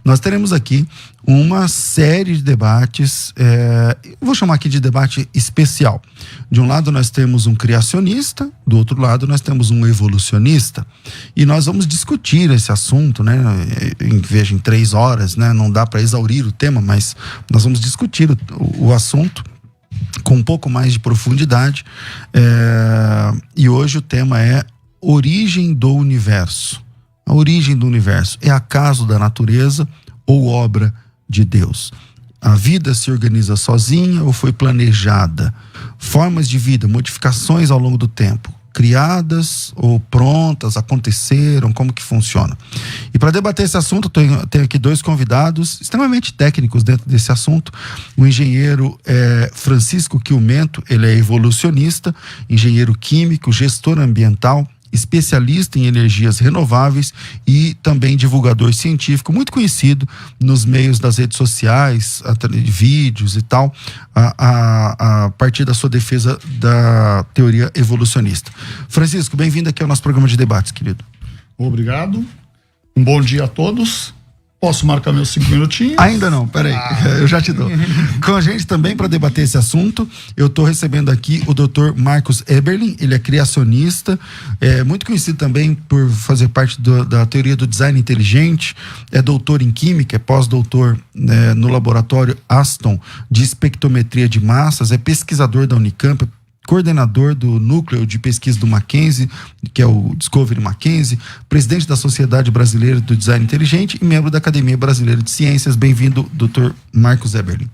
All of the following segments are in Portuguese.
nós teremos aqui uma série de debates, vou chamar aqui de debate especial. De um lado nós temos um criacionista, do outro lado nós temos um evolucionista, e nós vamos discutir esse assunto, né? Veja, em 3 horas, né? Não dá para exaurir o tema, mas nós vamos discutir o assunto com um pouco mais de profundidade, e hoje o tema é origem do universo. A origem do universo é acaso da natureza ou obra de Deus? A vida se organiza sozinha ou foi planejada? Formas de vida, modificações ao longo do tempo, criadas ou prontas, aconteceram, como que funciona? E para debater esse assunto, tenho aqui 2 convidados extremamente técnicos dentro desse assunto. O engenheiro Francisco Quilmento, ele é evolucionista, engenheiro químico, gestor ambiental, especialista em energias renováveis e também divulgador científico, muito conhecido nos meios das redes sociais, vídeos e tal, a partir da sua defesa da teoria evolucionista. Francisco, bem-vindo aqui ao nosso programa de debates, querido. Obrigado. Um bom dia a todos. Posso marcar meus 5 minutinhos? Ainda não, peraí, eu já te dou. Com a gente também para debater esse assunto, eu estou recebendo aqui o Dr. Marcos Eberlin. Ele é criacionista, muito conhecido também por fazer parte da teoria do design inteligente, é doutor em química, é pós-doutor no laboratório Aston de espectrometria de massas, é pesquisador da Unicamp, coordenador do núcleo de pesquisa do Mackenzie, que é o Discovery Mackenzie, presidente da Sociedade Brasileira do Design Inteligente e membro da Academia Brasileira de Ciências. Bem-vindo, Dr. Marcos Eberlin.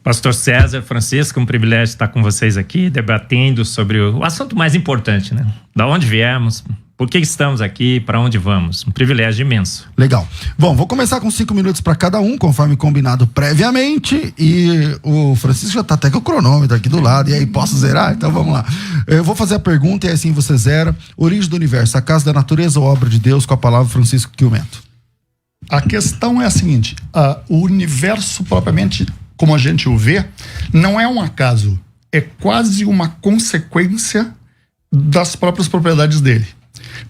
Pastor César, Francisco, um privilégio estar com vocês aqui, debatendo sobre o assunto mais importante, né? Da onde viemos, por que estamos aqui, para onde vamos. Um privilégio imenso. Legal. Bom, vou começar com 5 minutos para cada um, conforme combinado previamente, e o Francisco já tá até com o cronômetro aqui do lado, e aí posso zerar? Então vamos lá. Eu vou fazer a pergunta e assim você zera. Origem do universo, acaso da natureza ou obra de Deus? Com a palavra Francisco Quilmento. A questão é a seguinte, o universo propriamente, como a gente o vê, não é um acaso, é quase uma consequência das próprias propriedades dele.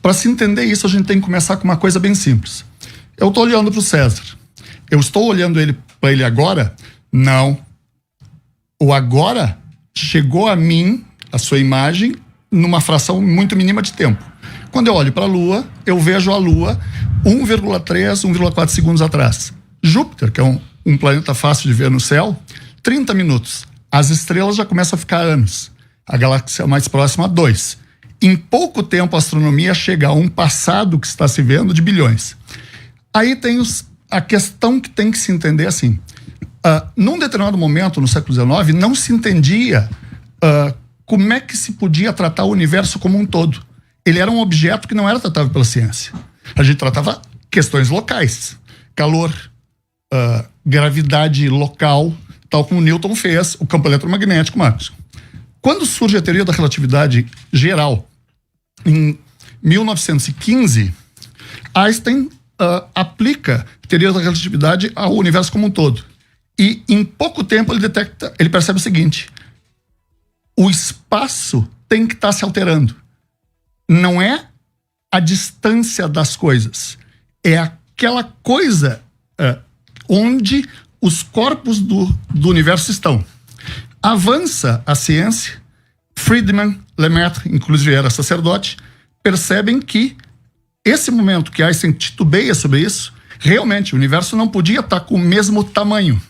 Para se entender isso, a gente tem que começar com uma coisa bem simples. Eu estou olhando para o César. Eu estou olhando para ele agora? Não. O agora chegou a mim, a sua imagem, numa fração muito mínima de tempo. Quando eu olho para a Lua, eu vejo a Lua 1,3, 1,4 segundos atrás. Júpiter, que é um planeta fácil de ver no céu, 30 minutos. As estrelas já começam a ficar anos. A galáxia mais próxima, 2. Em pouco tempo, a astronomia chega a um passado que está se vendo de bilhões. Aí tem a questão que tem que se entender assim. Num determinado momento, no século XIX, não se entendia como é que se podia tratar o universo como um todo. Ele era um objeto que não era tratável pela ciência. A gente tratava questões locais. Calor, gravidade local, tal como Newton fez, o campo eletromagnético, Marcos. Quando surge a teoria da relatividade geral, em 1915, Einstein aplica a teoria da relatividade ao universo como um todo. E em pouco tempo ele percebe o seguinte: o espaço tem que estar se alterando. Não é a distância das coisas, é aquela coisa onde os corpos do universo estão. Avança a ciência, Friedman, Lemaitre, inclusive era sacerdote, percebem que esse momento que Einstein titubeia sobre isso, realmente o universo não podia estar com o mesmo tamanho.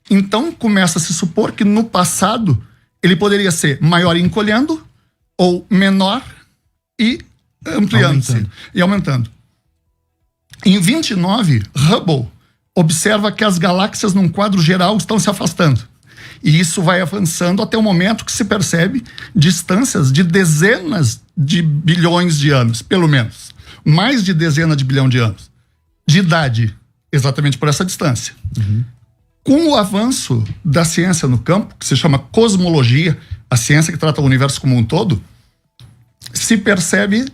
Então começa a se supor que no passado ele poderia ser maior encolhendo ou menor e ampliando-se e aumentando. Em 29, Hubble observa que as galáxias num quadro geral estão se afastando. E isso vai avançando até o momento que se percebe distâncias de dezenas de bilhões de anos, pelo menos. Mais de dezena de bilhão de anos de idade, exatamente por essa distância. Uhum. Com o avanço da ciência no campo, que se chama cosmologia, a ciência que trata o universo como um todo, se percebe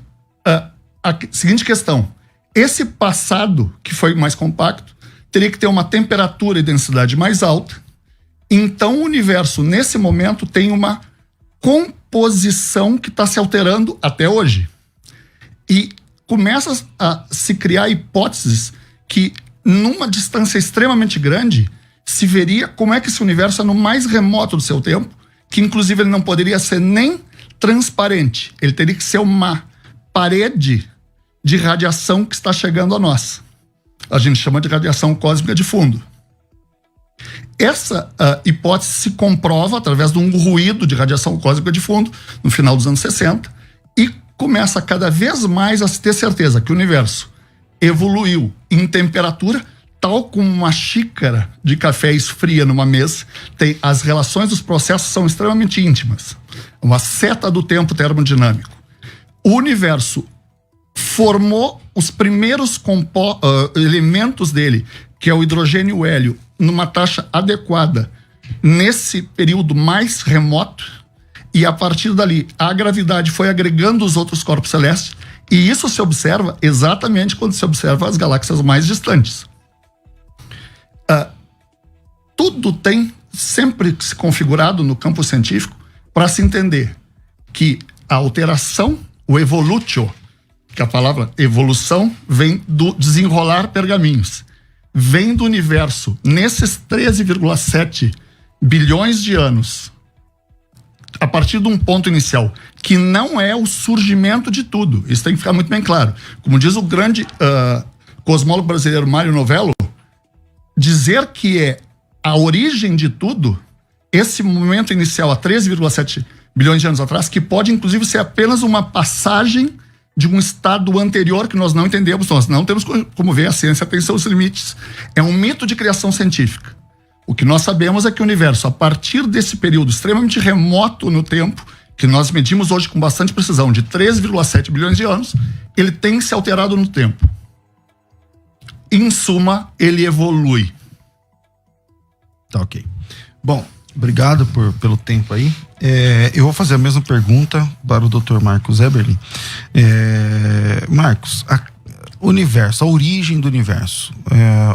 a seguinte questão: esse passado, que foi mais compacto, teria que ter uma temperatura e densidade mais alta. Então o universo, nesse momento, tem uma composição que está se alterando até hoje. E começa a se criar hipóteses que numa distância extremamente grande, se veria como é que esse universo é no mais remoto do seu tempo, que inclusive ele não poderia ser nem transparente. Ele teria que ser uma parede de radiação que está chegando a nós. A gente chama de radiação cósmica de fundo. Essa hipótese se comprova através de um ruído de radiação cósmica de fundo no final dos anos 60 e começa cada vez mais a se ter certeza que o universo evoluiu em temperatura, tal como uma xícara de café esfria numa mesa. As relações dos processos são extremamente íntimas. Uma seta do tempo termodinâmico. O universo formou os primeiros elementos dele, que é o hidrogênio e o hélio, numa taxa adequada nesse período mais remoto, e a partir dali a gravidade foi agregando os outros corpos celestes, e isso se observa exatamente quando se observa as galáxias mais distantes. Tudo tem sempre se configurado no campo científico para se entender que a alteração, o evolutio, que a palavra evolução vem do desenrolar pergaminhos, vem do universo nesses 13,7 bilhões de anos, a partir de um ponto inicial, que não é o surgimento de tudo. Isso tem que ficar muito bem claro. Como diz o grande cosmólogo brasileiro Mário Novello, dizer que é a origem de tudo, esse momento inicial há 13,7 bilhões de anos atrás, que pode inclusive ser apenas uma passagem de um estado anterior que nós não entendemos, nós não temos como ver, a ciência tem seus limites. É um mito de criação científica. O que nós sabemos é que o universo, a partir desse período extremamente remoto no tempo, que nós medimos hoje com bastante precisão, de 13,7 bilhões de anos, ele tem se alterado no tempo. Em suma, ele evolui. Tá, ok. Bom, obrigado pelo tempo aí. Eu vou fazer a mesma pergunta para o Dr. Marcos Eberlin. Marcos, o universo, a origem do universo.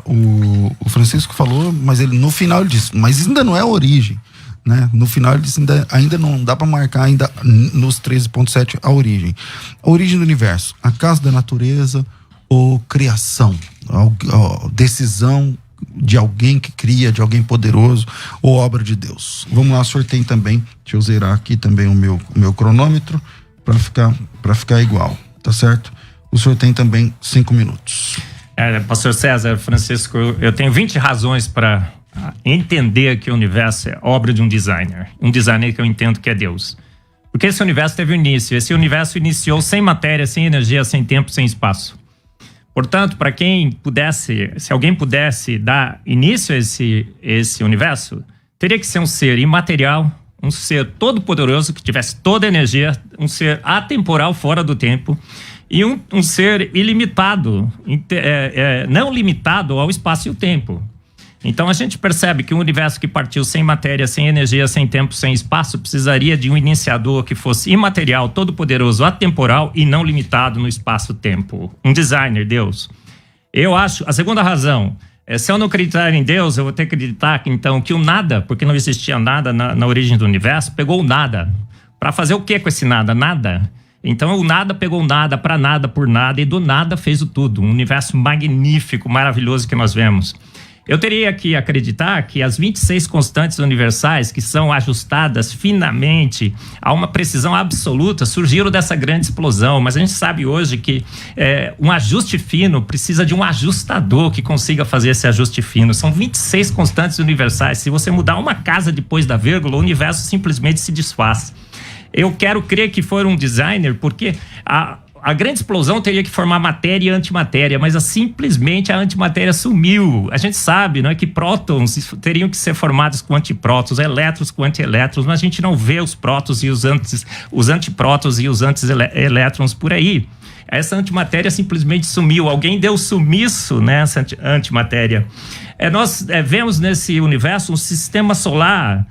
O Francisco falou, mas no final ele disse, mas ainda não é a origem, né? No final ele disse, ainda não dá para marcar ainda nos 13,7 a origem. A origem do universo, acaso da natureza ou criação? A decisão de alguém que cria, de alguém poderoso, ou obra de Deus? Vamos lá, sorteio também. Deixa eu zerar aqui também o meu cronômetro para ficar igual, tá certo? O senhor tem também 5 minutos. Pastor César, Francisco, eu tenho 20 razões para entender que o universo é obra de um designer que eu entendo que é Deus. Porque esse universo teve um início. Esse universo iniciou sem matéria, sem energia, sem tempo, sem espaço. Portanto, para quem pudesse, se alguém pudesse dar início a esse universo, teria que ser um ser imaterial, um ser todo-poderoso que tivesse toda a energia, um ser atemporal fora do tempo e um ser ilimitado, não limitado ao espaço e o tempo. Então a gente percebe que um universo que partiu sem matéria, sem energia, sem tempo, sem espaço, precisaria de um iniciador que fosse imaterial, todo-poderoso, atemporal e não limitado no espaço-tempo. Um designer, Deus. Eu acho, a segunda razão, se eu não acreditar em Deus, eu vou ter que acreditar então que o nada, porque não existia nada na origem do universo, pegou o nada. Para fazer o que com esse nada? Nada. Então o nada pegou o nada para nada por nada e do nada fez o tudo. Um universo magnífico, maravilhoso que nós vemos. Eu teria que acreditar que as 26 constantes universais, que são ajustadas finamente a uma precisão absoluta, surgiram dessa grande explosão. Mas a gente sabe hoje que um ajuste fino precisa de um ajustador que consiga fazer esse ajuste fino. São 26 constantes universais. Se você mudar uma casa depois da vírgula, o universo simplesmente se desfaz. Eu quero crer que foi um designer, porque a grande explosão teria que formar matéria e antimatéria, mas simplesmente a antimatéria sumiu. A gente sabe, não é, que prótons teriam que ser formados com antiprótons, elétrons com antielétrons, mas a gente não vê os prótons e os antiprótons e os antielétrons por aí. Essa antimatéria simplesmente sumiu. Alguém deu sumiço nessa antimatéria. Nós vemos nesse universo um sistema solar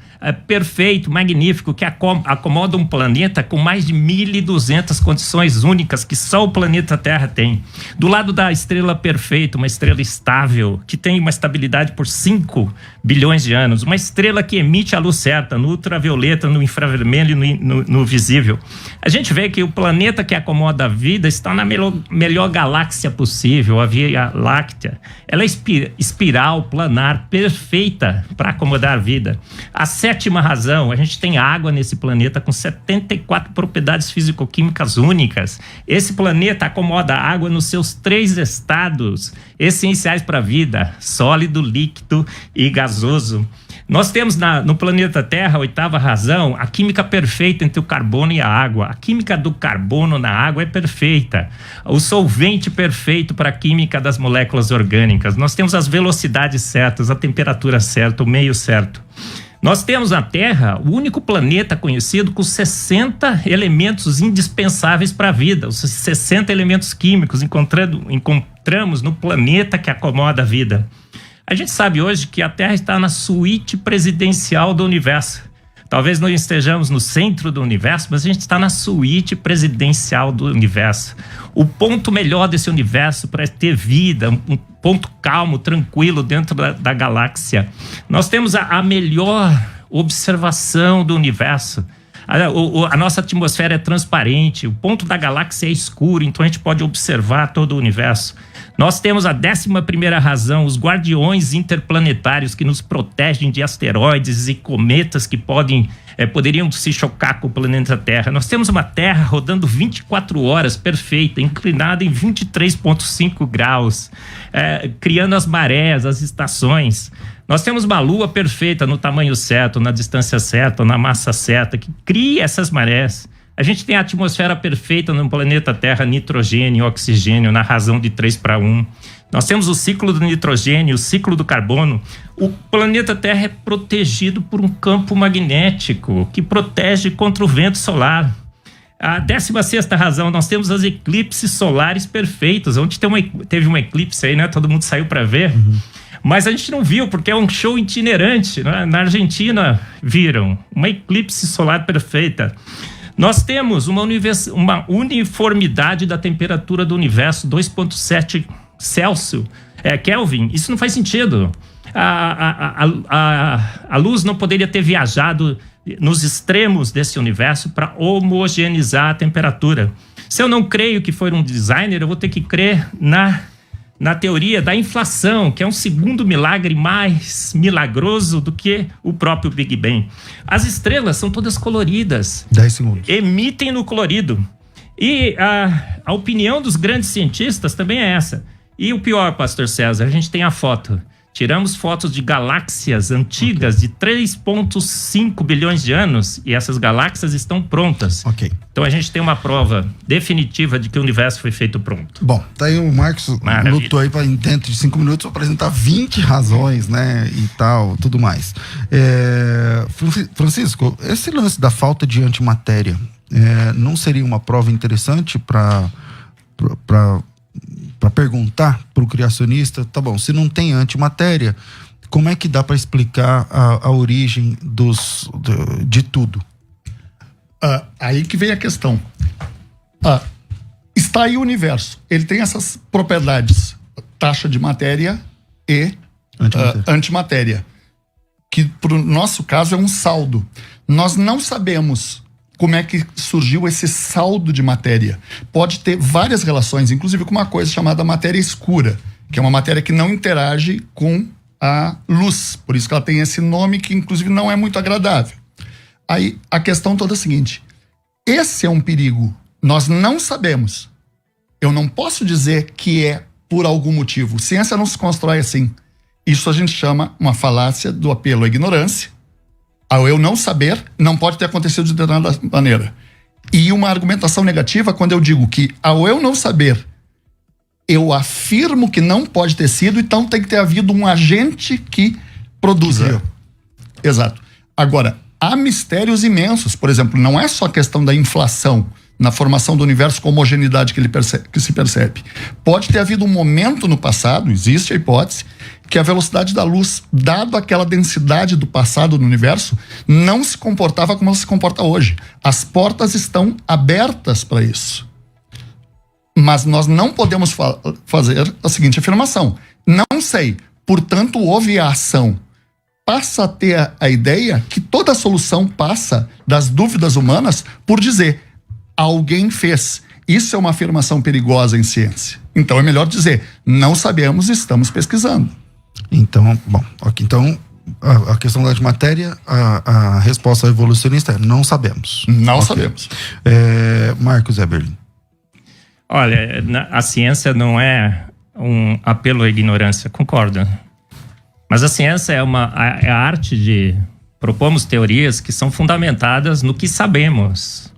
perfeito, magnífico, que acomoda um planeta com mais de 1.200 condições únicas que só o planeta Terra tem. Do lado da estrela perfeita, uma estrela estável, que tem uma estabilidade por 5 bilhões de anos, uma estrela que emite a luz certa, no ultravioleta, no infravermelho e no visível. A gente vê que o planeta que acomoda a vida está na melhor galáxia possível, a Via Láctea. Ela é espiral, planar, perfeita para acomodar a vida. A 7ª razão, a gente tem água nesse planeta com 74 propriedades físico-químicas únicas. Esse planeta acomoda a água nos seus 3 estados essenciais para a vida: sólido, líquido e gasoso. Nós temos no planeta Terra, a 8ª razão, a química perfeita entre o carbono e a água. A química do carbono na água é perfeita. O solvente perfeito para a química das moléculas orgânicas. Nós temos as velocidades certas, a temperatura certa, o meio certo. Nós temos na Terra o único planeta conhecido com 60 elementos indispensáveis para a vida. Os 60 elementos químicos encontramos no planeta que acomoda a vida. A gente sabe hoje que a Terra está na suíte presidencial do universo. Talvez não estejamos no centro do universo, mas a gente está na suíte presidencial do universo. O ponto melhor desse universo para ter vida, um ponto calmo, tranquilo dentro da galáxia. Nós temos a melhor observação do universo. A nossa atmosfera é transparente, o ponto da galáxia é escuro, então a gente pode observar todo o universo. Nós temos a 11ª razão, os guardiões interplanetários que nos protegem de asteroides e cometas que poderiam se chocar com o planeta Terra. Nós temos uma Terra rodando 24 horas, perfeita, inclinada em 23,5 graus, criando as marés, as estações. Nós temos uma Lua perfeita no tamanho certo, na distância certa, na massa certa, que cria essas marés. A gente tem a atmosfera perfeita no planeta Terra, nitrogênio e oxigênio, na razão de 3:1. Nós temos o ciclo do nitrogênio, o ciclo do carbono. O planeta Terra é protegido por um campo magnético que protege contra o vento solar. A 16ª razão, nós temos as eclipses solares perfeitos, onde teve uma eclipse aí, né? Todo mundo saiu para ver. Uhum. Mas a gente não viu, porque é um show itinerante, né? Na Argentina viram uma eclipse solar perfeita. Nós temos uma uniformidade da temperatura do universo, 2,7 Celsius, Kelvin. Isso não faz sentido. A luz não poderia ter viajado nos extremos desse universo para homogeneizar a temperatura. Se eu não creio que foi um designer, eu vou ter que crer na teoria da inflação, que é um segundo milagre mais milagroso do que o próprio Big Bang. As estrelas são todas coloridas. 10 segundos. Emitem no colorido. E a opinião dos grandes cientistas também é essa. E o pior, pastor César, a gente tem a foto. Tiramos fotos de galáxias antigas de 3,5 bilhões de anos e essas galáxias estão prontas. Ok. Então a gente tem uma prova definitiva de que o universo foi feito pronto. Bom, tá aí o Marcos lutou aí para dentro de 5 minutos apresentar 20 razões, né, e tal, tudo mais. Francisco, esse lance da falta de antimatéria não seria uma prova interessante para perguntar para o criacionista, tá bom, se não tem antimatéria, como é que dá para explicar a origem de tudo? Aí que vem a questão. Está aí o universo. Ele tem essas propriedades, taxa de matéria e antimatéria, que para o nosso caso é um saldo. Nós não sabemos como é que surgiu esse saldo de matéria. Pode ter várias relações, inclusive com uma coisa chamada matéria escura, que é uma matéria que não interage com a luz. Por isso que ela tem esse nome que, inclusive, não é muito agradável. Aí, a questão toda é a seguinte. Esse é um perigo. Nós não sabemos. Eu não posso dizer que é por algum motivo. Ciência não se constrói assim. Isso a gente chama uma falácia do apelo à ignorância. Ao eu não saber, não pode ter acontecido de determinada maneira. E uma argumentação negativa quando eu digo que, ao eu não saber, eu afirmo que não pode ter sido, então tem que ter havido um agente que produza. Exato. Agora, há mistérios imensos. Por exemplo, não é só questão da inflação na formação do universo com homogeneidade que se percebe. Pode ter havido um momento no passado, existe a hipótese, que a velocidade da luz, dado aquela densidade do passado no universo, não se comportava como ela se comporta hoje. As portas estão abertas para isso. Mas nós não podemos fazer a seguinte afirmação. Não sei, portanto houve a ação. Passa a ter a ideia que toda a solução passa das dúvidas humanas por dizer alguém fez. Isso é uma afirmação perigosa em ciência. Então é melhor dizer, não sabemos, estamos pesquisando. Então, bom, ok. Então, a questão da antimatéria, a resposta evolucionista é não sabemos. Não Ok. sabemos. Marcos Eberlin. Olha, a ciência não é um apelo à ignorância, concordo. Mas a ciência é a arte de propomos teorias que são fundamentadas no que sabemos.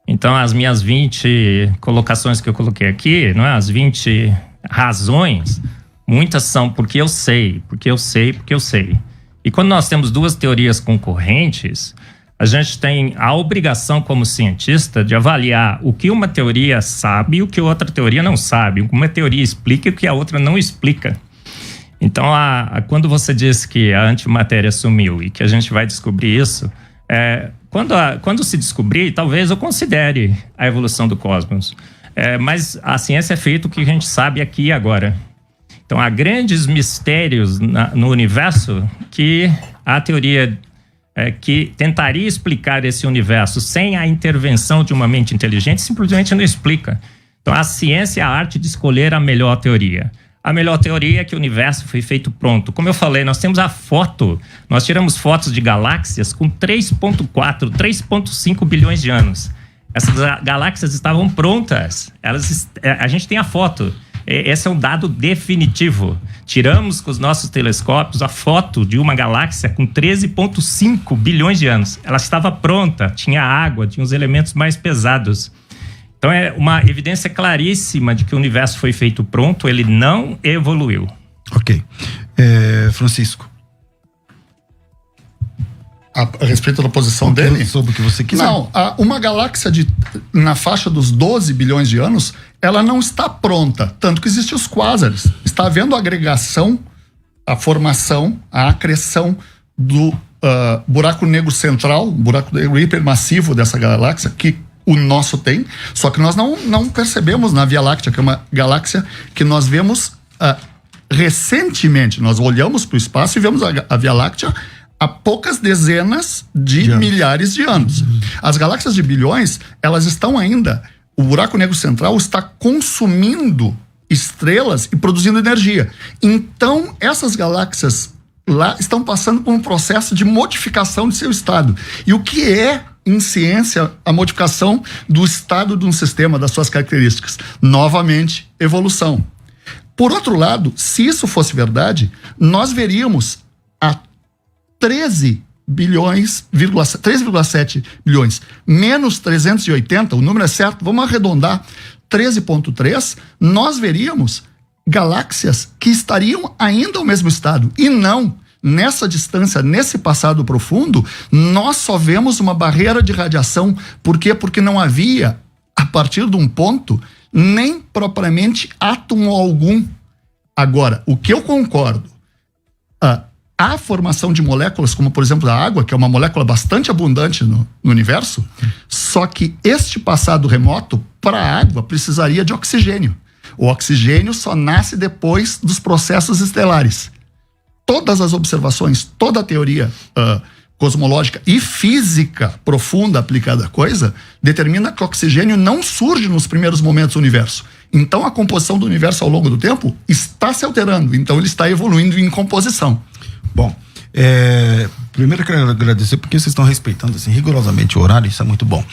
Então, as minhas 20 colocações que eu coloquei aqui, não é? As 20 razões, muitas são porque eu sei. E quando nós temos duas teorias concorrentes, a gente tem a obrigação como cientista de avaliar o que uma teoria sabe e o que outra teoria não sabe. O que uma teoria explica e o que a outra não explica. Então, quando você diz que a antimatéria sumiu e que a gente vai descobrir isso, quando se descobrir, talvez eu considere a evolução do cosmos. Mas a ciência é feita o que a gente sabe aqui e agora. Então, há grandes mistérios no universo que a teoria que tentaria explicar esse universo sem a intervenção de uma mente inteligente simplesmente não explica. Então, a ciência é a arte de escolher a melhor teoria. A melhor teoria é que o universo foi feito pronto. Como eu falei, nós temos a foto. Nós tiramos fotos de galáxias com 3,4, 3,5 bilhões de anos. Essas galáxias estavam prontas. A gente tem a foto. Esse é um dado definitivo. Tiramos com os nossos telescópios a foto de uma galáxia com 13,5 bilhões de anos. Ela estava pronta, tinha água, tinha os elementos mais pesados. Então é uma evidência claríssima de que o universo foi feito pronto, ele não evoluiu. Ok. Francisco. A respeito da posição dele? Sobre o que você quiser. Não, uma galáxia na faixa dos 12 bilhões de anos, ela não está pronta, tanto que existem os quásares. Está havendo a agregação, a formação, a acreção do buraco negro central, buraco negro hipermassivo dessa galáxia, que o nosso tem, só que nós não percebemos na Via Láctea, que é uma galáxia que nós vemos recentemente. Nós olhamos para o espaço e vemos a Via Láctea há poucas dezenas de milhares de anos. As galáxias de bilhões, elas estão ainda... O buraco negro central está consumindo estrelas e produzindo energia. Então, essas galáxias lá estão passando por um processo de modificação de seu estado. E o que é, em ciência, a modificação do estado de um sistema, das suas características? Novamente, evolução. Por outro lado, se isso fosse verdade, nós veríamos a 3,7 bilhões menos 380, o número é certo, vamos arredondar, 13,3, nós veríamos galáxias que estariam ainda no mesmo estado. E não, nessa distância, nesse passado profundo, nós só vemos uma barreira de radiação. Por quê? Porque não havia, a partir de um ponto, nem propriamente átomo algum. Agora, o que eu concordo, a formação de moléculas, como por exemplo a água, que é uma molécula bastante abundante no universo, só que este passado remoto, para a água, precisaria de oxigênio. O oxigênio só nasce depois dos processos estelares. Todas as observações, toda a teoria cosmológica e física profunda aplicada à coisa, determina que o oxigênio não surge nos primeiros momentos do universo. Então a composição do universo ao longo do tempo está se alterando, então ele está evoluindo em composição. Bom, primeiro eu quero agradecer porque vocês estão respeitando assim, rigorosamente o horário, isso é muito bom.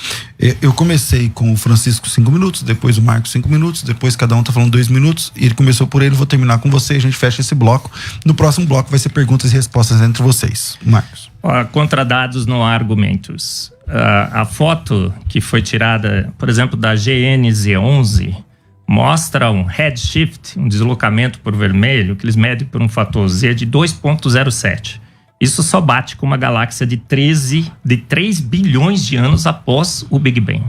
Eu comecei com o Francisco 5 minutos, depois o Marcos 5 minutos, depois cada um tá falando 2 minutos, e ele começou por ele, vou terminar com você, a gente fecha esse bloco. No próximo bloco vai ser perguntas e respostas entre vocês. Marcos. Contra dados não há argumentos. A foto que foi tirada, por exemplo, da GNZ11, mostra um redshift, um deslocamento por vermelho, que eles medem por um fator Z de 2,07. Isso só bate com uma galáxia de 3 bilhões de anos após o Big Bang.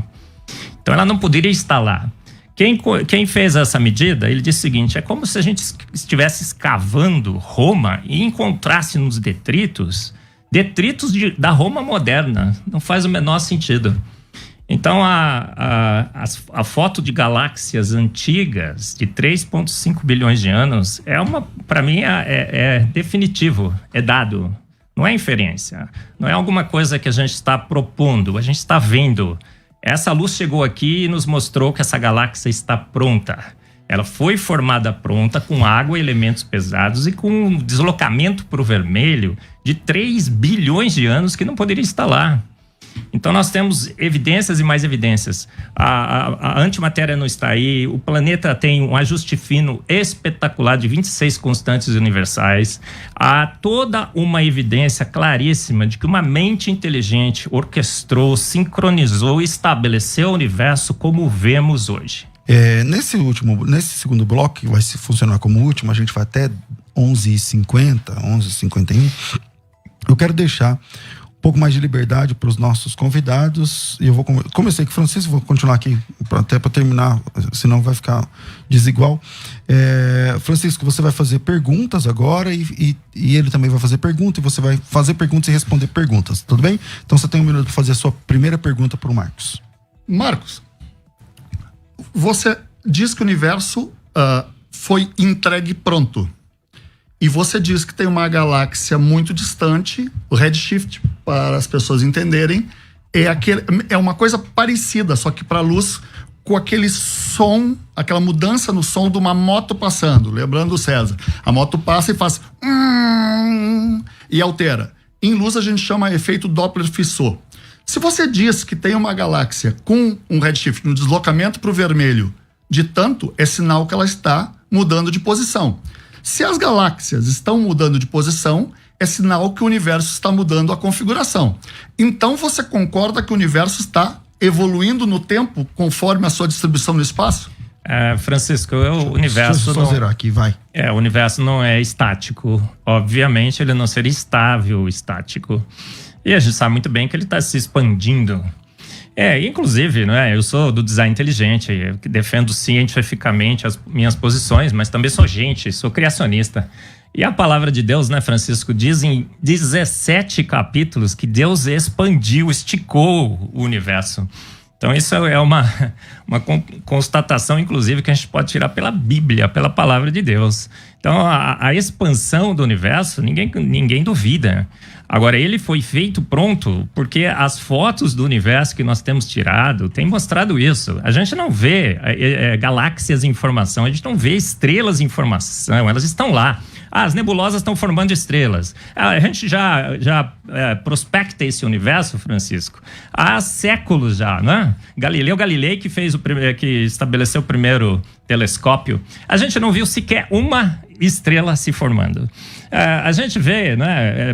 Então ela não poderia estar lá. Quem fez essa medida, ele disse o seguinte: é como se a gente estivesse escavando Roma e encontrasse nos detritos da Roma moderna. Não faz o menor sentido. Então, a foto de galáxias antigas de 3,5 bilhões de anos para mim, é definitivo, é dado. Não é inferência, não é alguma coisa que a gente está propondo, a gente está vendo. Essa luz chegou aqui e nos mostrou que essa galáxia está pronta. Ela foi formada pronta com água e elementos pesados e com um deslocamento para o vermelho de 3 bilhões de anos que não poderia estar lá. Então nós temos evidências e mais evidências. A antimatéria não está aí, o planeta tem um ajuste fino espetacular de 26 constantes universais. Há toda uma evidência claríssima de que uma mente inteligente orquestrou, sincronizou e estabeleceu o universo como o vemos hoje. Nesse segundo bloco, que vai funcionar como último, a gente vai até 11h50, 11h51. Eu quero deixar um pouco mais de liberdade para os nossos convidados. E eu vou comecei com o Francisco, vou continuar aqui até para terminar, senão vai ficar desigual. Francisco, você vai fazer perguntas agora e ele também vai fazer pergunta, e você vai fazer perguntas e responder perguntas, tudo bem? Então você tem um minuto para fazer a sua primeira pergunta para o Marcos. Marcos, você diz que o universo foi entregue pronto. E você diz que tem uma galáxia muito distante, o redshift, para as pessoas entenderem, é uma coisa parecida, só que para a luz, com aquele som, aquela mudança no som de uma moto passando. Lembrando o César, a moto passa e faz e altera. Em luz a gente chama efeito Doppler-Fizeau. Se você diz que tem uma galáxia com um redshift, um deslocamento para o vermelho de tanto, é sinal que ela está mudando de posição. Se as galáxias estão mudando de posição, é sinal que o universo está mudando a configuração. Então você concorda que o universo está evoluindo no tempo conforme a sua distribuição no espaço? Francisco, o universo o universo não é estático. Obviamente ele não seria estável, estático. E a gente sabe muito bem que ele está se expandindo. Inclusive, eu sou do design inteligente, eu defendo cientificamente as minhas posições, mas também sou sou criacionista. E a palavra de Deus, Francisco, diz em 17 capítulos que Deus expandiu, esticou o universo. Então isso é uma constatação, inclusive, que a gente pode tirar pela Bíblia, pela palavra de Deus. Então a expansão do universo, ninguém duvida. Agora, ele foi feito pronto porque as fotos do universo que nós temos tirado têm mostrado isso. A gente não vê galáxias em formação, a gente não vê estrelas em formação, elas estão lá. As nebulosas estão formando estrelas. A gente já prospecta esse universo, Francisco, há séculos já, né? Galileu Galilei, que estabeleceu o primeiro telescópio, a gente não viu sequer uma estrela se formando. A gente vê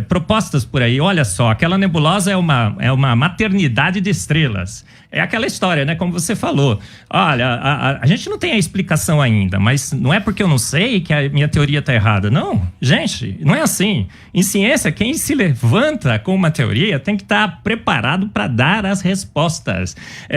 propostas por aí, olha só, aquela nebulosa é uma maternidade de estrelas. É aquela história, como você falou. Olha, a gente não tem a explicação ainda, mas não é porque eu não sei que a minha teoria está errada. Não, gente, não é assim. Em ciência, quem se levanta com uma teoria tem que estar preparado para dar as respostas.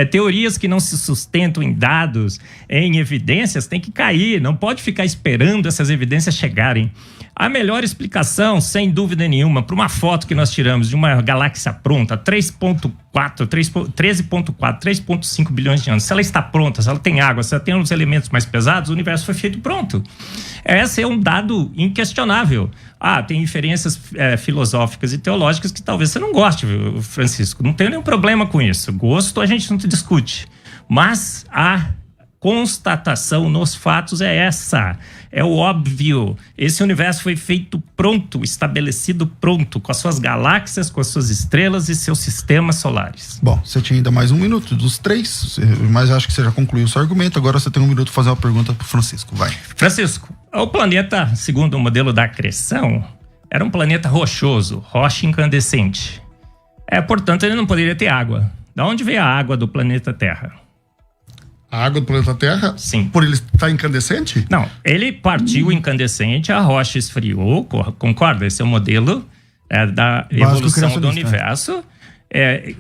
Teorias que não se sustentam em dados, em evidências, tem que cair. Não pode ficar esperando essas evidências chegarem. A melhor explicação, sem dúvida nenhuma, para uma foto que nós tiramos de uma galáxia pronta, 13.4, 3.5 bilhões de anos. Se ela está pronta, se ela tem água, se ela tem os elementos mais pesados, o universo foi feito pronto. Esse é um dado inquestionável. Tem inferências filosóficas e teológicas que talvez você não goste, Francisco. Não tenho nenhum problema com isso. Gosto a gente não discute. Mas a constatação nos fatos é essa. É o óbvio. Esse universo foi feito pronto, estabelecido pronto, com as suas galáxias, com as suas estrelas e seus sistemas solares. Bom, você tinha ainda mais um minuto dos 3, mas acho que você já concluiu o seu argumento. Agora você tem um minuto para fazer uma pergunta para o Francisco. Vai. Francisco, o planeta, segundo o modelo da acreção, era um planeta rochoso, rocha incandescente. Portanto, ele não poderia ter água. Da onde veio a água do planeta Terra? A água do planeta Terra? Sim. Por ele estar incandescente? Não, ele partiu incandescente, a rocha esfriou, concorda? Esse é o modelo da evolução do universo.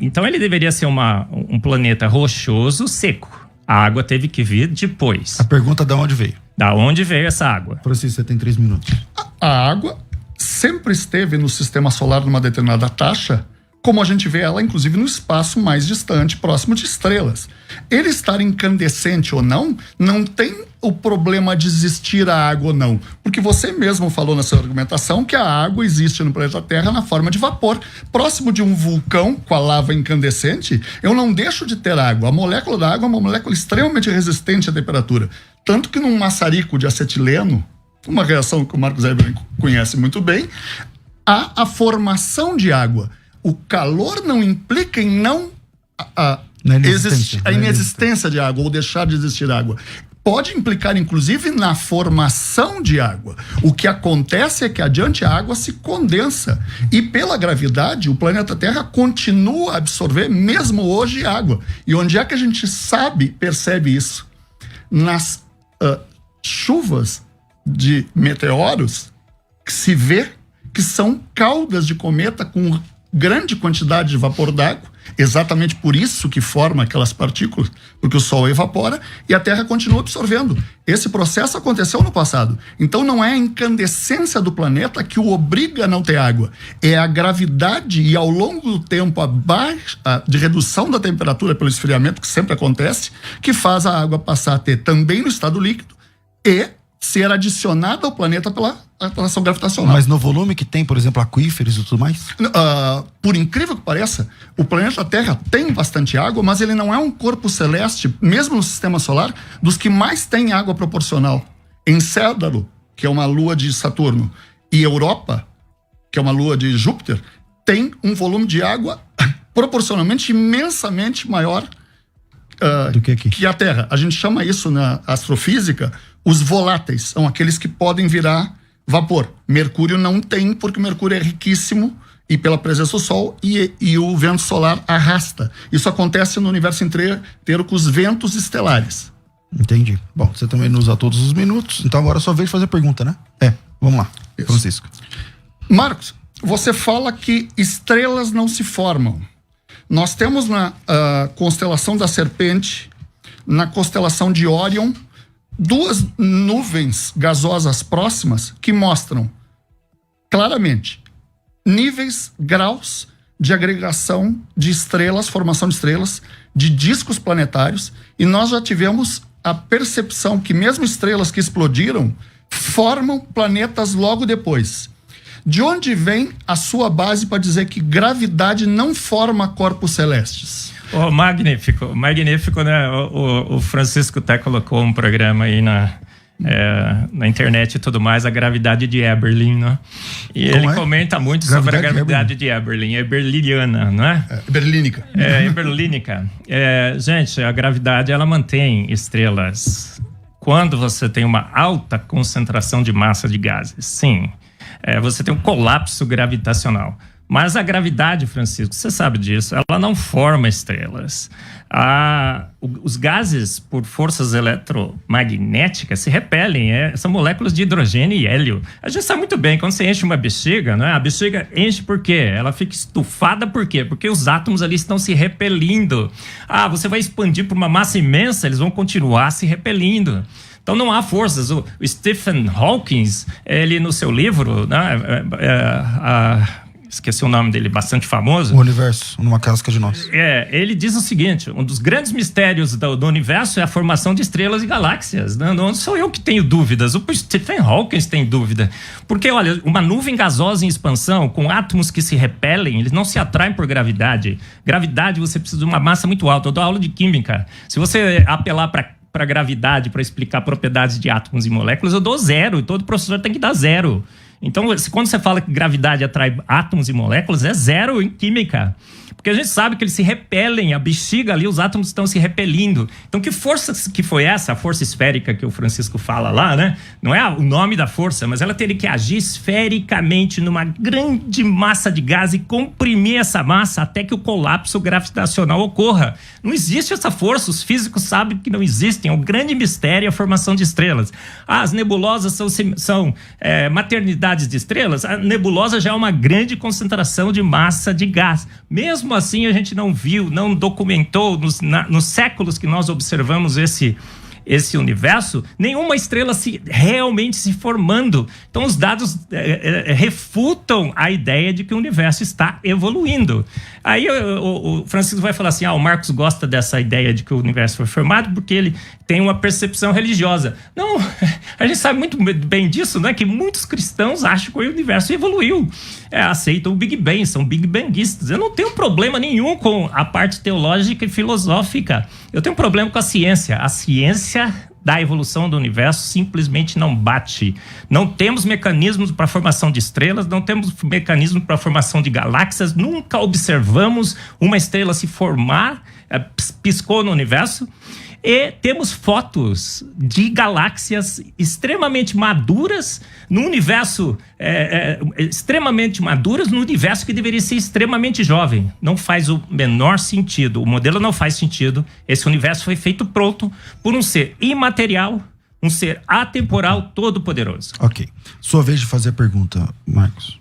Então ele deveria ser um planeta rochoso, seco. A água teve que vir depois. A pergunta é de onde veio? Da onde veio essa água? Francisco, você tem 3 minutos. A água sempre esteve no sistema solar numa determinada taxa, como a gente vê ela, inclusive, no espaço mais distante, próximo de estrelas. Ele estar incandescente ou não, não tem o problema de existir a água ou não. Porque você mesmo falou na sua argumentação que a água existe no planeta Terra na forma de vapor. Próximo de um vulcão com a lava incandescente, eu não deixo de ter água. A molécula da água é uma molécula extremamente resistente à temperatura. Tanto que num maçarico de acetileno, uma reação que o Marcos Eberlin conhece muito bem, há a formação de água. O calor não implica em a inexistência de água ou deixar de existir água. Pode implicar, inclusive, na formação de água. O que acontece é que adiante a água se condensa. E pela gravidade, o planeta Terra continua a absorver, mesmo hoje, água. E onde é que a gente percebe isso? Nas chuvas de meteoros, que se vê que são caudas de cometa com grande quantidade de vapor d'água, exatamente por isso que forma aquelas partículas, porque o Sol evapora e a Terra continua absorvendo. Esse processo aconteceu no passado. Então não é a incandescência do planeta que o obriga a não ter água, é a gravidade e ao longo do tempo de redução da temperatura pelo esfriamento, que sempre acontece, que faz a água passar a ter também no estado líquido e ser adicionada ao planeta pela atração gravitacional. Mas no volume que tem, por exemplo, aquíferos e tudo mais? Por incrível que pareça, o planeta Terra tem bastante água, mas ele não é um corpo celeste, mesmo no sistema solar, dos que mais tem água proporcional. Encédalo, que é uma lua de Saturno, e Europa, que é uma lua de Júpiter, tem um volume de água proporcionalmente imensamente maior do que aqui? Que a Terra. A gente chama isso na astrofísica os voláteis, são aqueles que podem virar vapor. Mercúrio não tem, porque o Mercúrio é riquíssimo e pela presença do Sol e o vento solar arrasta. Isso acontece no universo inteiro com os ventos estelares. Entendi. Bom, você também nos usa todos os minutos, então agora é só vez de fazer pergunta, né? Vamos lá. Isso. Francisco. Marcos, você fala que estrelas não se formam. Nós temos na constelação da Serpente, na constelação de Órion, duas nuvens gasosas próximas que mostram claramente níveis, graus de agregação de estrelas, formação de estrelas, de discos planetários, e nós já tivemos a percepção que mesmo estrelas que explodiram formam planetas logo depois. De onde vem a sua base para dizer que gravidade não forma corpos celestes? Magnífico, né? O Francisco até colocou um programa aí na internet e tudo mais, a gravidade de Eberlin, né? E ele comenta muito sobre a gravidade de Eberlin, eberliniana, não é? Eberlínica. Eberlínica. Gente, a gravidade, ela mantém estrelas quando você tem uma alta concentração de massa de gases. Sim, você tem um colapso gravitacional. Mas a gravidade, Francisco, você sabe disso, ela não forma estrelas. Os gases, por forças eletromagnéticas, se repelem. São moléculas de hidrogênio e hélio. A gente sabe muito bem, quando você enche uma bexiga, não é? A bexiga enche por quê? Ela fica estufada por quê? Porque os átomos ali estão se repelindo. Você vai expandir por uma massa imensa, eles vão continuar se repelindo. Então não há forças. O Stephen Hawking, ele no seu livro, né, esqueci o nome dele, bastante famoso. O universo, numa casca de nós. Ele diz o seguinte: um dos grandes mistérios do universo é a formação de estrelas e galáxias. Não sou eu que tenho dúvidas, o Stephen Hawking tem dúvida. Porque, olha, uma nuvem gasosa em expansão, com átomos que se repelem, eles não se atraem por gravidade. Gravidade, você precisa de uma massa muito alta. Eu dou aula de química. Se você apelar para gravidade, para explicar propriedades de átomos e moléculas, eu dou 0, e todo professor tem que dar 0. Então, quando você fala que gravidade atrai átomos e moléculas, é 0 em química. Porque a gente sabe que eles se repelem, a bexiga ali, os átomos estão se repelindo. Então, que força que foi essa? A força esférica que o Francisco fala lá, né? Não é o nome da força, mas ela teria que agir esfericamente numa grande massa de gás e comprimir essa massa até que o colapso gravitacional ocorra. Não existe essa força, os físicos sabem que não existem. É um grande mistério a formação de estrelas. As nebulosas são maternidades de estrelas. A nebulosa já é uma grande concentração de massa de gás. Mesmo assim, a gente não viu, não documentou nos séculos que nós observamos esse universo, nenhuma estrela realmente se formando. Então os dados refutam a ideia de que o universo está evoluindo. Aí o Francisco vai falar assim, o Marcos gosta dessa ideia de que o universo foi formado porque ele tem uma percepção religiosa. Não, a gente sabe muito bem disso, né? Que muitos cristãos acham que o universo evoluiu. Aceitam o Big Bang, são Big Bangistas. Eu não tenho problema nenhum com a parte teológica e filosófica. Eu tenho um problema com a ciência. A ciência da evolução do universo simplesmente não bate. Não temos mecanismos para a formação de estrelas, não temos mecanismos para a formação de galáxias, nunca observamos uma estrela se formar, piscou no universo. E temos fotos de galáxias extremamente maduras no universo, extremamente maduras no universo que deveria ser extremamente jovem. Não faz o menor sentido. O modelo não faz sentido. Esse universo foi feito pronto por um ser imaterial, um ser atemporal, todo-poderoso. Ok. Sua vez de fazer a pergunta, Marcos.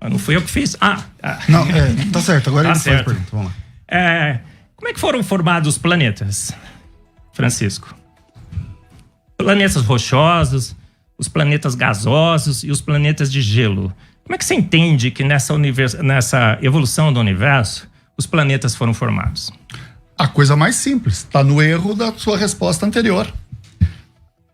Não fui eu que fiz. Não, tá certo. Agora Tá ele faz certo. a pergunta. Vamos lá. Como é que foram formados os planetas, Francisco? Planetas rochosos, os planetas gasosos e os planetas de gelo. Como é que você entende que nessa evolução do universo os planetas foram formados? A coisa mais simples, está no erro da sua resposta anterior.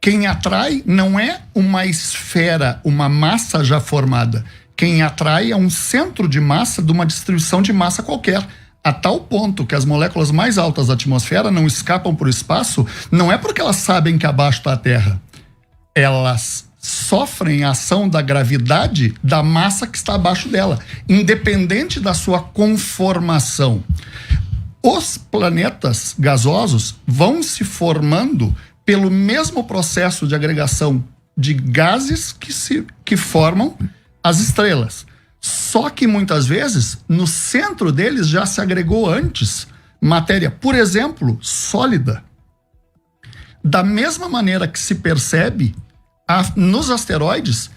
Quem atrai não é uma esfera, uma massa já formada. Quem atrai é um centro de massa de uma distribuição de massa qualquer. A tal ponto que as moléculas mais altas da atmosfera não escapam para o espaço, não é porque elas sabem que abaixo está a Terra. Elas sofrem a ação da gravidade da massa que está abaixo dela, independente da sua conformação. Os planetas gasosos vão se formando pelo mesmo processo de agregação de gases que formam as estrelas. Só que muitas vezes, no centro deles já se agregou antes matéria, por exemplo, sólida. Da mesma maneira que se percebe nos asteroides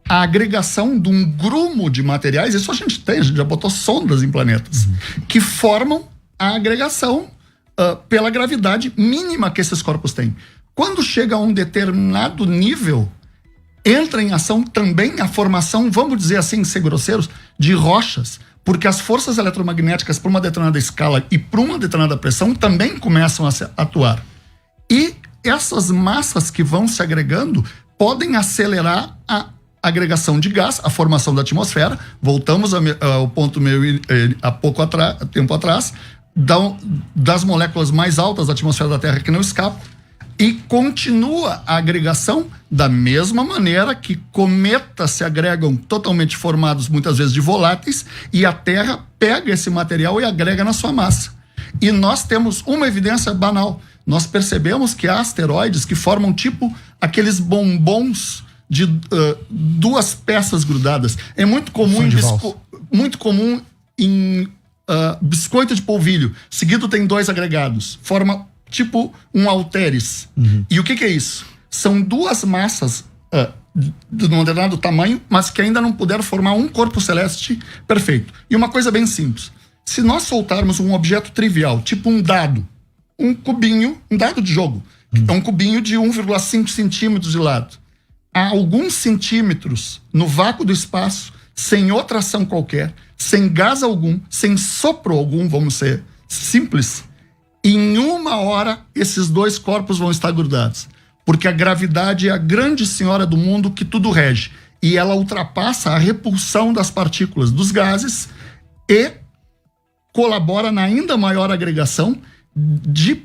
a agregação de um grumo de materiais, isso a gente já botou sondas em planetas, que formam a agregação pela gravidade mínima que esses corpos têm. Quando chega a um determinado nível, entra em ação também a formação, vamos dizer assim, ser grosseiros, de rochas, porque as forças eletromagnéticas para uma determinada escala e para uma determinada pressão também começam a atuar. E essas massas que vão se agregando podem acelerar a agregação de gás, a formação da atmosfera. Voltamos ao ponto meu há tempo atrás, das moléculas mais altas da atmosfera da Terra que não escapam. E continua a agregação da mesma maneira que cometas se agregam totalmente formados, muitas vezes de voláteis, e a Terra pega esse material e agrega na sua massa. E nós temos uma evidência banal. Nós percebemos que há asteroides que formam tipo aqueles bombons de duas peças grudadas. É muito comum em biscoito de polvilho. Seguido tem dois agregados. Forma tipo um halteres. E o que é isso? São duas massas de um determinado tamanho, mas que ainda não puderam formar um corpo celeste perfeito. E uma coisa bem simples. Se nós soltarmos um objeto trivial, tipo um dado, um cubinho, um dado de jogo, é um cubinho de 1,5 centímetros de lado, a alguns centímetros no vácuo do espaço, sem outra ação qualquer, sem gás algum, sem sopro algum, vamos ser simples, em 1 hora esses dois corpos vão estar grudados. Porque a gravidade é a grande senhora do mundo que tudo rege. E ela ultrapassa a repulsão das partículas dos gases e colabora na ainda maior agregação de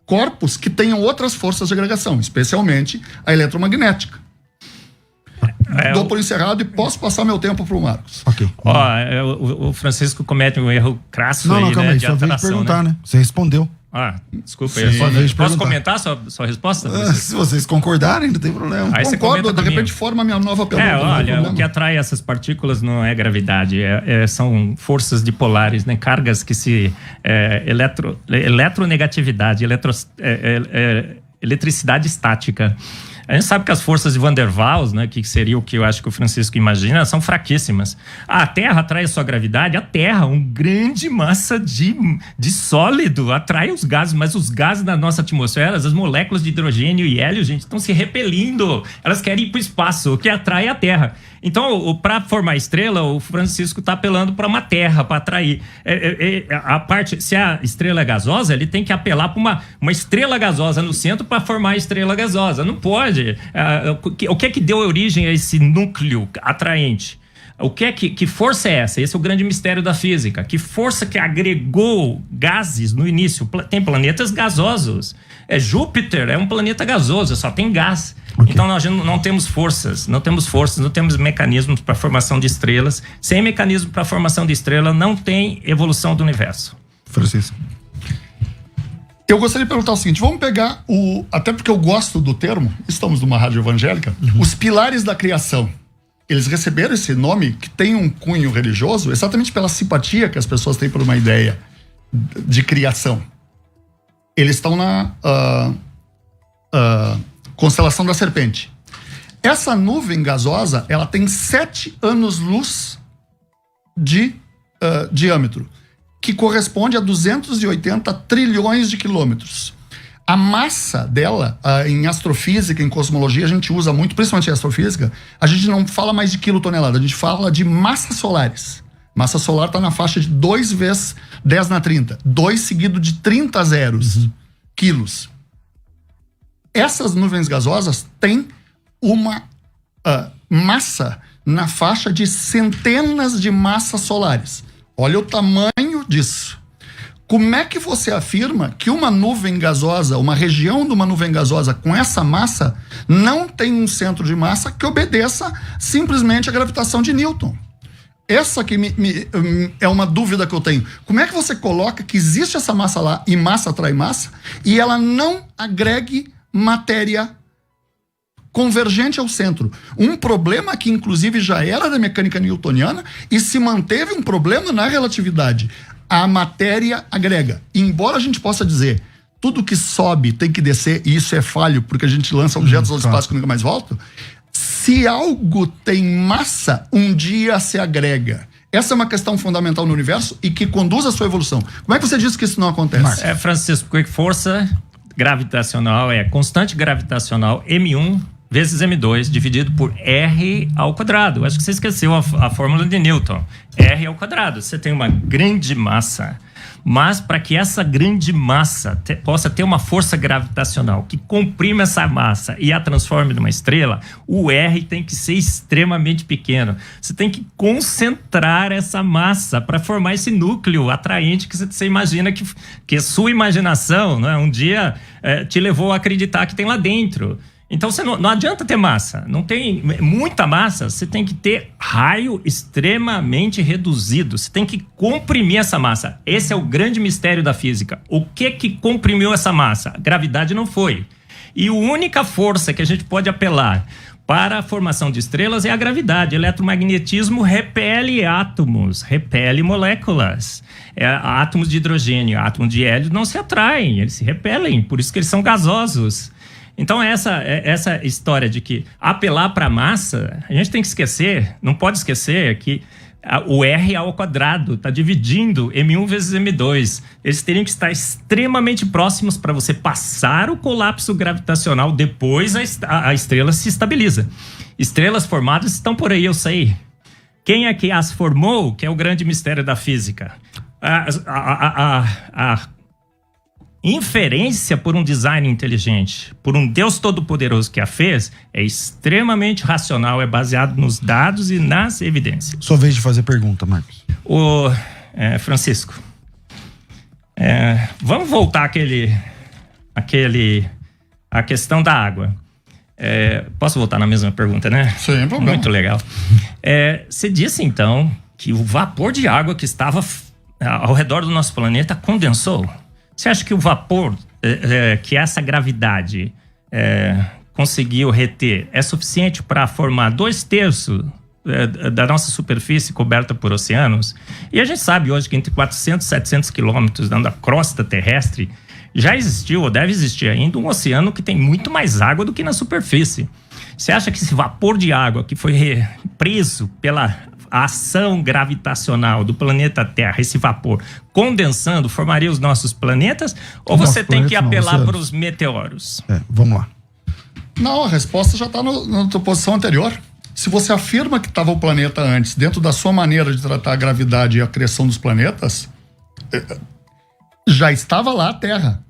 corpos que tenham outras forças de agregação, especialmente a eletromagnética. Dou por encerrado e posso passar meu tempo para o Marcos. Ok. O Francisco comete um erro crasso Não, aí, calma né, aí, de só veio alteração, perguntar, né? né? Você respondeu. Desculpa. Sim. Posso comentar sua resposta? Se vocês concordarem, não tem problema. Aí você Concordo, comenta de repente comigo. forma a minha nova pergunta. Olha, o que atrai essas partículas não é gravidade, são forças dipolares, né? Cargas que se... eletronegatividade, eletricidade estática. A gente sabe que as forças de Van der Waals, né, que seria o que eu acho que o Francisco imagina, são fraquíssimas. A Terra atrai a sua gravidade, a Terra, uma grande massa de sólido, atrai os gases, mas os gases da nossa atmosfera, as moléculas de hidrogênio e hélio, gente, estão se repelindo. Elas querem ir para o espaço, o que atrai a Terra. Então, para formar estrela, o Francisco está apelando para uma Terra, para atrair. Se a estrela é gasosa, ele tem que apelar para uma estrela gasosa no centro para formar a estrela gasosa. Não pode. O que é que deu origem a esse núcleo atraente? Que força é essa? Esse é o grande mistério da física. Que força que agregou gases no início? Tem planetas gasosos. Júpiter é um planeta gasoso, só tem gás. Okay. Então nós não temos forças, não temos mecanismos para a formação de estrelas. Sem mecanismo para a formação de estrela, não tem evolução do universo. Francisco. Eu gostaria de perguntar o seguinte, vamos pegar até porque eu gosto do termo, estamos numa rádio evangélica, os pilares da criação. Eles receberam esse nome que tem um cunho religioso exatamente pela simpatia que as pessoas têm por uma ideia de criação. Eles estão na constelação da Serpente. Essa nuvem gasosa, ela tem 7 anos-luz de diâmetro, que corresponde a 280 trilhões de quilômetros. A massa dela, em astrofísica, em cosmologia, a gente usa muito, principalmente em astrofísica, a gente não fala mais de quilotonelada, a gente fala de massas solares. Massa solar está na faixa de 2 vezes 10 na 30. 2 seguido de 30 zeros, quilos. Essas nuvens gasosas têm uma massa na faixa de centenas de massas solares. Olha o tamanho disso. Como é que você afirma que uma nuvem gasosa, uma região de uma nuvem gasosa com essa massa, não tem um centro de massa que obedeça simplesmente à gravitação de Newton? Essa que é uma dúvida que eu tenho. Como é que você coloca que existe essa massa lá, e massa atrai massa, e ela não agregue matéria convergente ao centro? Um problema que inclusive já era da mecânica newtoniana e se manteve um problema na relatividade. A matéria agrega. E embora a gente possa dizer tudo que sobe tem que descer, e isso é falho porque a gente lança objetos ao espaço que nunca mais voltam, se algo tem massa, um dia se agrega. Essa é uma questão fundamental no universo e que conduz à sua evolução. Como é que você diz que isso não acontece? Francisco, força gravitacional é constante gravitacional M1 vezes M2 dividido por R ao quadrado. Acho que você esqueceu a fórmula de Newton. R ao quadrado. Você tem uma grande massa, mas para que essa grande massa possa ter uma força gravitacional que comprima essa massa e a transforme numa estrela, o R tem que ser extremamente pequeno. Você tem que concentrar essa massa para formar esse núcleo atraente que você imagina que a sua imaginação, né, um dia te levou a acreditar que tem lá dentro. Então você não adianta ter massa, não tem muita massa, você tem que ter raio extremamente reduzido, você tem que comprimir essa massa. Esse é o grande mistério da física. O que comprimiu essa massa? A gravidade não foi. E a única força que a gente pode apelar para a formação de estrelas é a gravidade. Eletromagnetismo repele átomos, repele moléculas. Átomos de hidrogênio, átomos de hélio não se atraem, eles se repelem, por isso que eles são gasosos. Então essa história de que apelar para a massa, a gente tem que esquecer, não pode esquecer que o R ao quadrado está dividindo M1 vezes M2. Eles teriam que estar extremamente próximos para você passar o colapso gravitacional, depois a estrela se estabiliza. Estrelas formadas estão por aí, eu sei. Quem é que as formou, que é o grande mistério da física? A inferência por um design inteligente, por um Deus todo-poderoso que a fez, é extremamente racional, é baseado nos dados e nas evidências. Sua vez de fazer pergunta, Marcos. Francisco, vamos voltar à questão da água. Posso voltar na mesma pergunta, né? Sem problema. Muito legal. Você disse, então, que o vapor de água que estava ao redor do nosso planeta condensou. Você acha que o vapor, que essa gravidade conseguiu reter, é suficiente para formar 2/3 da nossa superfície coberta por oceanos? E a gente sabe hoje que entre 400 e 700 quilômetros da crosta terrestre já existiu ou deve existir ainda um oceano que tem muito mais água do que na superfície. Você acha que esse vapor de água que foi preso pela ação gravitacional do planeta Terra, esse vapor condensando, formaria os nossos planetas? Ou você tem que apelar para os meteoros? Vamos lá. Não, a resposta já está na tua posição anterior. Se você afirma que estava o planeta antes, dentro da sua maneira de tratar a gravidade e a criação dos planetas, já estava lá a Terra.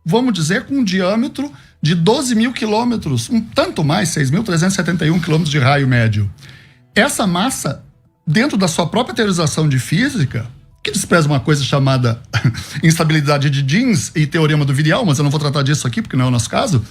Vamos dizer com um diâmetro de 12 mil quilômetros, um tanto mais, 6.371 quilômetros de raio médio. Essa massa, dentro da sua própria teorização de física, que despreza uma coisa chamada instabilidade de Jeans e teorema do virial, mas eu não vou tratar disso aqui porque não é o nosso caso,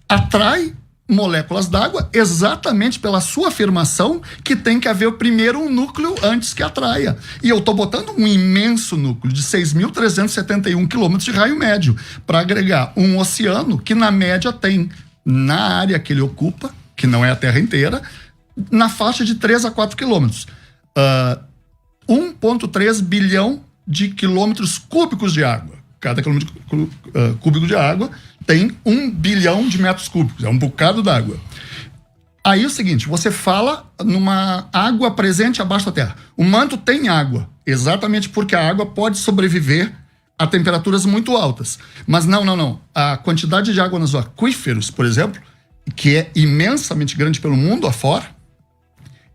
atrai moléculas d'água exatamente pela sua afirmação que tem que haver primeiro um núcleo antes que atraia. E eu estou botando um imenso núcleo de 6.371 quilômetros de raio médio para agregar um oceano que na média tem, na área que ele ocupa, que não é a Terra inteira, na faixa de 3 a 4 quilômetros. 1,3 bilhão de quilômetros cúbicos de água. Cada quilômetro cúbico de água tem 1 bilhão de metros cúbicos. É um bocado d'água. Aí é o seguinte, você fala numa água presente abaixo da Terra. O manto tem água, exatamente porque a água pode sobreviver a temperaturas muito altas. Mas não. A quantidade de água nos aquíferos, por exemplo, que é imensamente grande pelo mundo afora,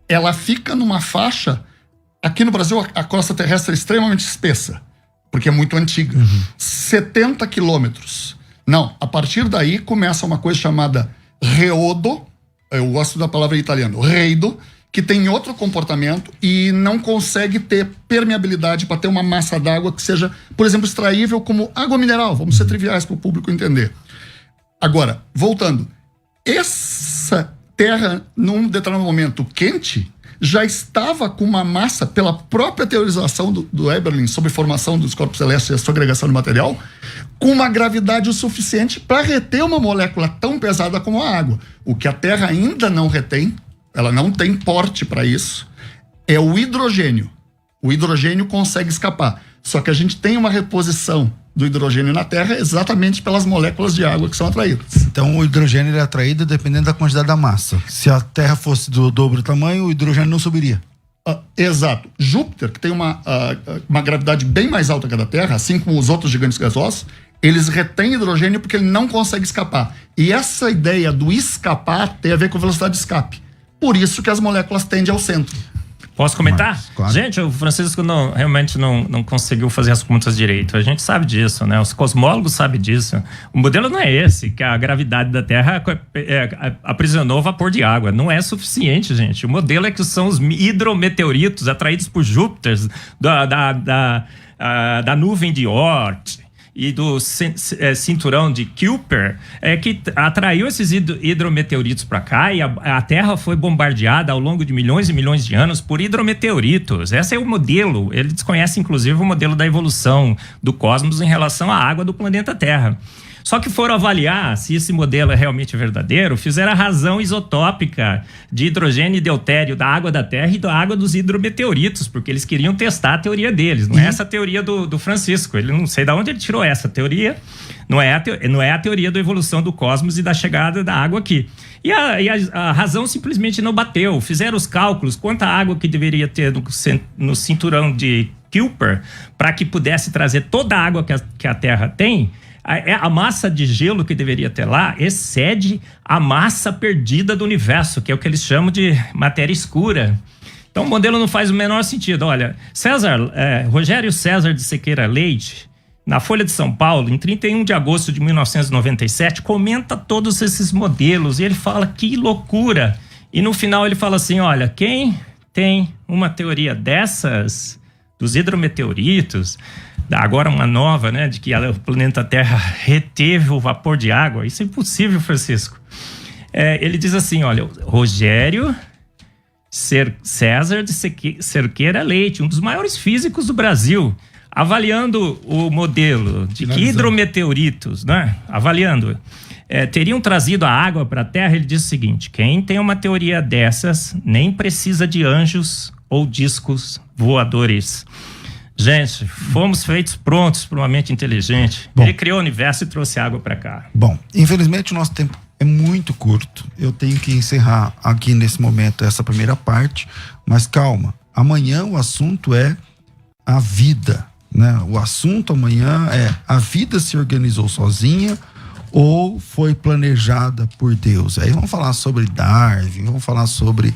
ela fica numa faixa... Aqui no Brasil, a costa terrestre é extremamente espessa, porque é muito antiga. 70 quilômetros. Não, a partir daí começa uma coisa chamada reodo, eu gosto da palavra em italiano, reido, que tem outro comportamento e não consegue ter permeabilidade para ter uma massa d'água que seja, por exemplo, extraível como água mineral. Vamos ser triviais para o público entender. Agora, voltando, essa terra, num determinado momento quente, já estava com uma massa, pela própria teorização do Eberlin sobre formação dos corpos celestes e a sua agregação de material, com uma gravidade o suficiente para reter uma molécula tão pesada como a água. O que a Terra ainda não retém, ela não tem porte para isso, é o hidrogênio. O hidrogênio consegue escapar. Só que a gente tem uma reposição do hidrogênio na Terra exatamente pelas moléculas de água que são atraídas. Então o hidrogênio é atraído dependendo da quantidade da massa. Se a Terra fosse do dobro do tamanho, o hidrogênio não subiria. Exato. Júpiter, que tem uma gravidade bem mais alta que a da Terra, assim como os outros gigantes gasosos, eles retêm hidrogênio porque ele não consegue escapar. E essa ideia do escapar tem a ver com a velocidade de escape. Por isso que as moléculas tendem ao centro. Posso comentar? Claro. Gente, o Francisco realmente não conseguiu fazer as contas direito. A gente sabe disso, né? Os cosmólogos sabem disso. O modelo não é esse, que a gravidade da Terra aprisionou vapor de água. Não é suficiente, gente. O modelo é que são os hidrometeoritos atraídos por Júpiter, da nuvem de Oort e do cinturão de Kuiper, que atraiu esses hidrometeoritos para cá, e a Terra foi bombardeada ao longo de milhões e milhões de anos por hidrometeoritos. Esse é o modelo. Ele desconhece, inclusive, o modelo da evolução do cosmos em relação à água do planeta Terra. Só que foram avaliar se esse modelo é realmente verdadeiro, fizeram a razão isotópica de hidrogênio e deutério da água da Terra e da água dos hidrometeoritos, porque eles queriam testar a teoria deles. Não é essa a teoria do Francisco. Ele não sei de onde ele tirou essa teoria. Não é a teoria da evolução do cosmos e da chegada da água aqui. E a razão simplesmente não bateu. Fizeram os cálculos, quanta água que deveria ter no cinturão de Kuiper para que pudesse trazer toda a água que a Terra tem. A massa de gelo que deveria ter lá excede a massa perdida do universo, que é o que eles chamam de matéria escura. Então o modelo não faz o menor sentido. Olha, Rogério César de Sequeira Leite, na Folha de São Paulo, em 31 de agosto de 1997, comenta todos esses modelos e ele fala que loucura. E no final ele fala assim, olha, quem tem uma teoria dessas, dos hidrometeoritos, agora uma nova, né, de que o planeta Terra reteve o vapor de água, isso é impossível, Francisco. Ele diz assim, olha, Rogério César de Cerqueira Leite, um dos maiores físicos do Brasil, avaliando o modelo de que hidrometeoritos, né, avaliando, teriam trazido a água para a Terra. Ele diz o seguinte, quem tem uma teoria dessas nem precisa de anjos ou discos voadores. Gente, fomos feitos prontos para uma mente inteligente. Bom. Ele criou o universo e trouxe água para cá. Bom, infelizmente o nosso tempo é muito curto. Eu tenho que encerrar aqui nesse momento essa primeira parte, mas calma. Amanhã o assunto é a vida, né? O assunto amanhã é: a vida se organizou sozinha ou foi planejada por Deus? Aí vamos falar sobre Darwin, vamos falar sobre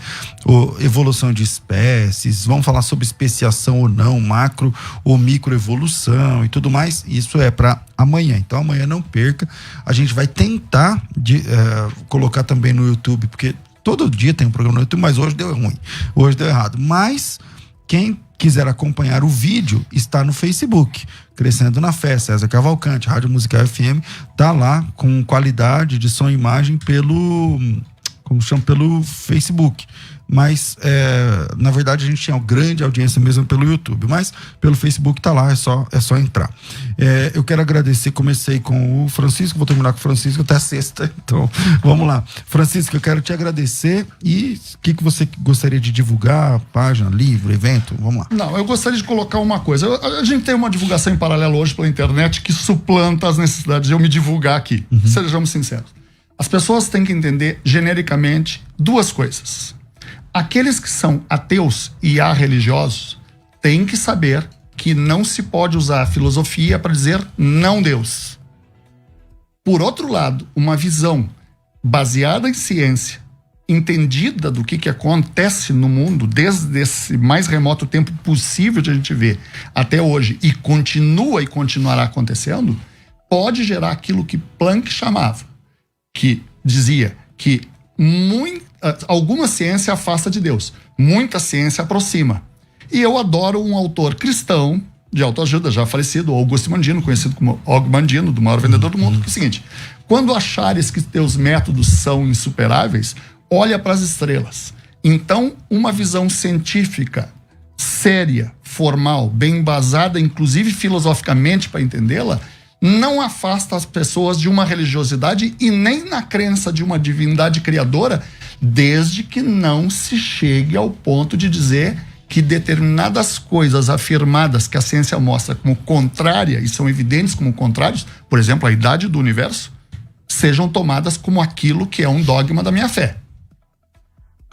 evolução de espécies, vamos falar sobre especiação ou não, macro ou microevolução e tudo mais. Isso é para amanhã, então amanhã não perca. A gente vai tentar colocar também no YouTube, porque todo dia tem um programa no YouTube, mas hoje deu ruim, hoje deu errado. Mas quem quiser acompanhar o vídeo, está no Facebook, Crescendo na Fé, César Cavalcante, Rádio Musical FM, tá lá com qualidade de som e imagem pelo Facebook. Mas, na verdade, a gente tinha uma grande audiência mesmo pelo YouTube, mas pelo Facebook tá lá, é só entrar. Eu quero agradecer, comecei com o Francisco, vou terminar com o Francisco até sexta, então vamos lá. Francisco, eu quero te agradecer e o que você gostaria de divulgar, página, livro, evento, vamos lá. Não, eu gostaria de colocar uma coisa. A gente tem uma divulgação em paralelo hoje pela internet que suplanta as necessidades de eu me divulgar aqui. Sejamos sinceros. As pessoas têm que entender genericamente duas coisas. Aqueles que são ateus e arreligiosos têm que saber que não se pode usar a filosofia para dizer não Deus. Por outro lado, uma visão baseada em ciência, entendida do que acontece no mundo desde esse mais remoto tempo possível de a gente ver até hoje e continua e continuará acontecendo, pode gerar aquilo que Planck chamava, que dizia que alguma ciência afasta de Deus, muita ciência aproxima. E eu adoro um autor cristão de autoajuda, já falecido, Augusto Mandino, conhecido como Og Mandino, do maior vendedor do mundo, que é o seguinte: quando achares que teus métodos são insuperáveis, olha para as estrelas. Então, uma visão científica, séria, formal, bem embasada, inclusive filosoficamente para entendê-la, não afasta as pessoas de uma religiosidade e nem na crença de uma divindade criadora, desde que não se chegue ao ponto de dizer que determinadas coisas afirmadas que a ciência mostra como contrária e são evidentes como contrários, por exemplo, a idade do universo, sejam tomadas como aquilo que é um dogma da minha fé.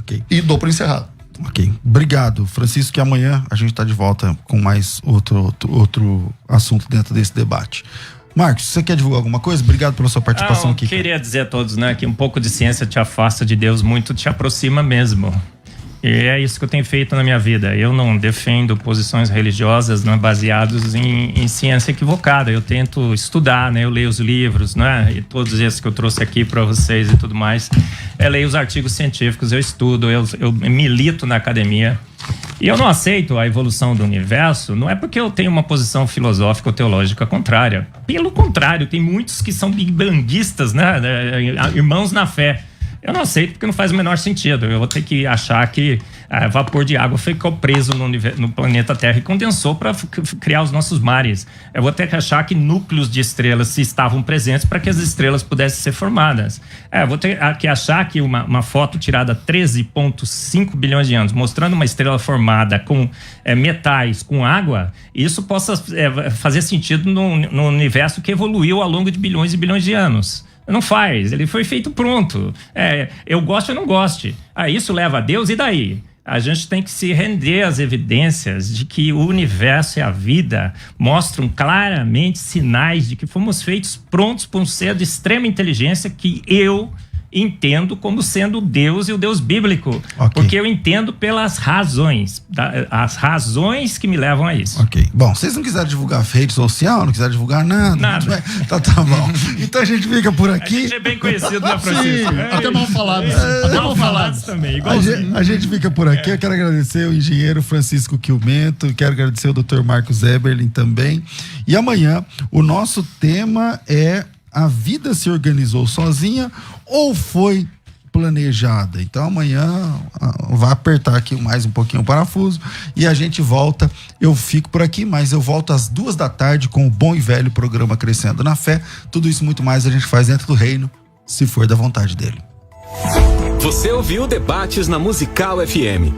Ok. E dou por encerrado. Ok, obrigado, Francisco, que amanhã a gente está de volta com mais outro assunto dentro desse debate. Marcos, você quer divulgar alguma coisa? Obrigado pela sua participação aqui. Eu queria dizer a todos, né, que um pouco de ciência te afasta de Deus, muito te aproxima mesmo. E é isso que eu tenho feito na minha vida. Eu não defendo posições religiosas, né, baseadas em ciência equivocada. Eu tento estudar, né? Eu leio os livros, né? E todos esses que eu trouxe aqui para vocês e tudo mais. Eu leio os artigos científicos, eu estudo, eu milito na academia. E eu não aceito a evolução do universo, não é porque eu tenho uma posição filosófica ou teológica contrária. Pelo contrário, tem muitos que são big banguistas, né? Irmãos na fé. Eu não aceito porque não faz o menor sentido. Eu vou ter que achar que vapor de água ficou preso no planeta Terra e condensou para criar os nossos mares. Eu vou ter que achar que núcleos de estrelas se estavam presentes para que as estrelas pudessem ser formadas. Eu vou ter que achar que uma foto tirada há 13,5 bilhões de anos, mostrando uma estrela formada com metais, com água, isso possa fazer sentido no universo que evoluiu ao longo de bilhões e bilhões de anos. Não faz, ele foi feito pronto. Eu gosto ou não goste. Isso leva a Deus, e daí? A gente tem que se render às evidências de que o universo e a vida mostram claramente sinais de que fomos feitos prontos por um ser de extrema inteligência que eu entendo como sendo Deus e o Deus bíblico. Okay. Porque eu entendo pelas razões, as razões que me levam a isso. Ok. Bom, vocês não quiserem divulgar rede social, não quiserem divulgar nada. Nada. Tá bom. Então a gente fica por aqui. A gente é bem conhecido, né, Francisco? Sim, até mal falados. Até mal falados também. A gente fica por aqui. Eu quero agradecer o engenheiro Francisco Quilmento, quero agradecer o Dr. Marcos Eberlin também. E amanhã o nosso tema é: a vida se organizou sozinha ou foi planejada? Então amanhã vai apertar aqui mais um pouquinho o parafuso e a gente volta. Eu fico por aqui, mas eu volto às 14h com o bom e velho programa Crescendo na Fé. Tudo isso muito mais a gente faz dentro do reino, se for da vontade dele. Você ouviu Debates na Musical FM.